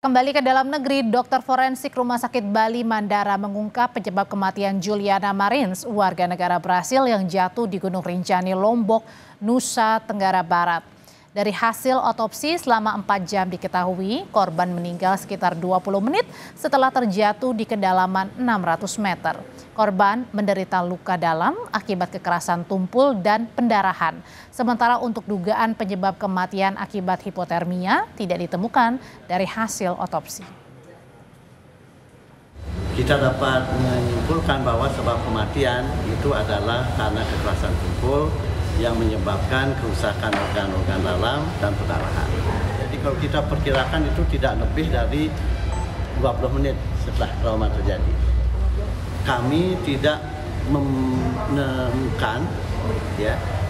Kembali ke dalam negeri, dokter forensik Rumah Sakit Bali Mandara mengungkap penyebab kematian Juliana Marins, warga negara Brasil yang jatuh di Gunung Rinjani, Lombok, Nusa Tenggara Barat. Dari hasil otopsi selama 4 jam diketahui korban meninggal sekitar 20 menit setelah terjatuh di kedalaman 600 meter. Korban menderita luka dalam akibat kekerasan tumpul dan pendarahan. Sementara untuk dugaan penyebab kematian akibat hipotermia tidak ditemukan dari hasil otopsi. Kita dapat menyimpulkan bahwa sebab kematian itu adalah karena kekerasan tumpul yang menyebabkan kerusakan organ-organ dalam dan pendarahan. Jadi kalau kita perkirakan itu tidak lebih dari 20 menit setelah trauma terjadi. Kami tidak menemukan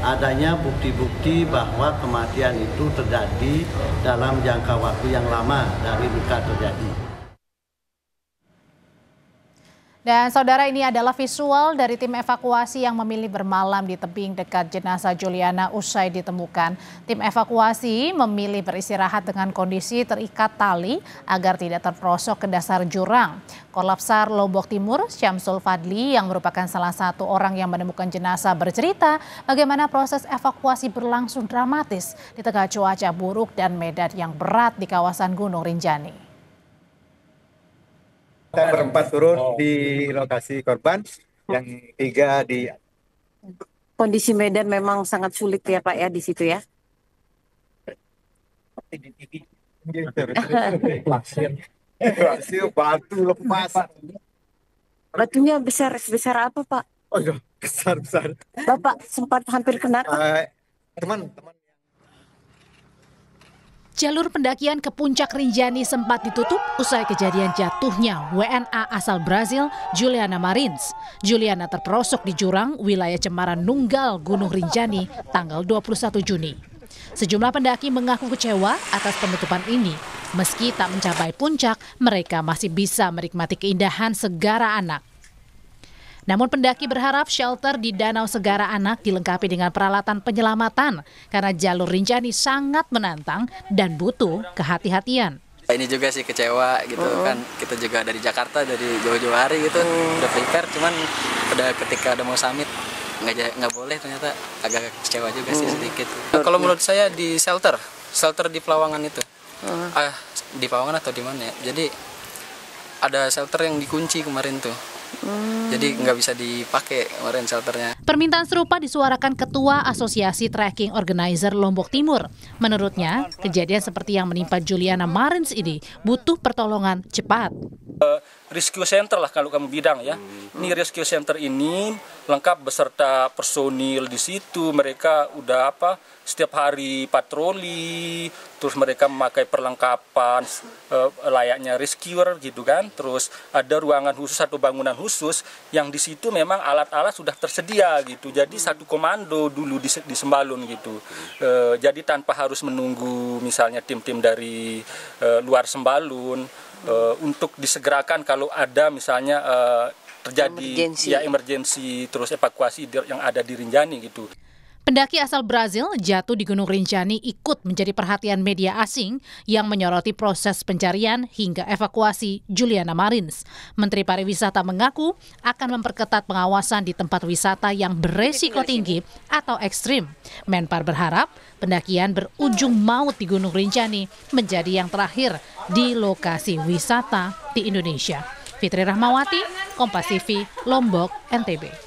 adanya bukti-bukti bahwa kematian itu terjadi dalam jangka waktu yang lama dari luka terjadi. Dan saudara, ini adalah visual dari tim evakuasi yang memilih bermalam di tebing dekat jenazah Juliana usai ditemukan. Tim evakuasi memilih beristirahat dengan kondisi terikat tali agar tidak terperosok ke dasar jurang. Korlapsar Lombok Timur, Syamsul Fadli yang merupakan salah satu orang yang menemukan jenazah bercerita bagaimana proses evakuasi berlangsung dramatis di tengah cuaca buruk dan medan yang berat di kawasan Gunung Rinjani. Kita berempat turun di lokasi korban, yang 3 di... Kondisi medan memang sangat sulit ya Pak ya di situ ya? Batu lepas. Batunya besar apa Pak? Oh iya, besar. Bapak sempat hampir kena? Teman-teman. Jalur pendakian ke puncak Rinjani sempat ditutup usai kejadian jatuhnya WNA asal Brasil Juliana Marins. Juliana terperosok di jurang wilayah Cemaran Nunggal, Gunung Rinjani tanggal 21 Juni. Sejumlah pendaki mengaku kecewa atas penutupan ini. Meski tak mencapai puncak, mereka masih bisa menikmati keindahan Segara Anak. Namun pendaki berharap shelter di Danau Segara Anak dilengkapi dengan peralatan penyelamatan karena jalur Rinjani sangat menantang dan butuh kehati-hatian. Ini juga sih kecewa gitu kan, kita juga dari Jakarta dari jauh-jauh hari gitu udah prepare, cuman ketika udah mau summit nggak boleh, ternyata agak kecewa juga sih sedikit. Kalau menurut saya di shelter di Pelawangan itu, di Pelawangan atau di mana ya? Jadi ada shelter yang dikunci kemarin tuh. Jadi nggak bisa dipakai kemarin shelternya. Permintaan serupa disuarakan Ketua Asosiasi Trekking Organizer Lombok Timur. Menurutnya, kejadian seperti yang menimpa Juliana Marins ini butuh pertolongan cepat. Rescue center lah kalau kamu bidang ya. Ini rescue center ini lengkap beserta personil di situ. Mereka udah setiap hari patroli, terus mereka memakai perlengkapan layaknya rescuer gitu kan. Terus ada ruangan khusus atau bangunan khusus yang di situ memang alat-alat sudah tersedia gitu. Jadi satu komando dulu di Sembalun gitu. Jadi tanpa harus menunggu misalnya tim-tim dari luar Sembalun untuk disegerakan kalau ada misalnya terjadi emergensi terus evakuasi yang ada di Rinjani gitu. Pendaki asal Brasil jatuh di Gunung Rinjani ikut menjadi perhatian media asing yang menyoroti proses pencarian hingga evakuasi Juliana Marins. Menteri Pariwisata mengaku akan memperketat pengawasan di tempat wisata yang beresiko tinggi atau ekstrim. Menpar berharap pendakian berujung maut di Gunung Rinjani menjadi yang terakhir di lokasi wisata di Indonesia. Fitri Rahmawati, Kompas TV, Lombok, NTB.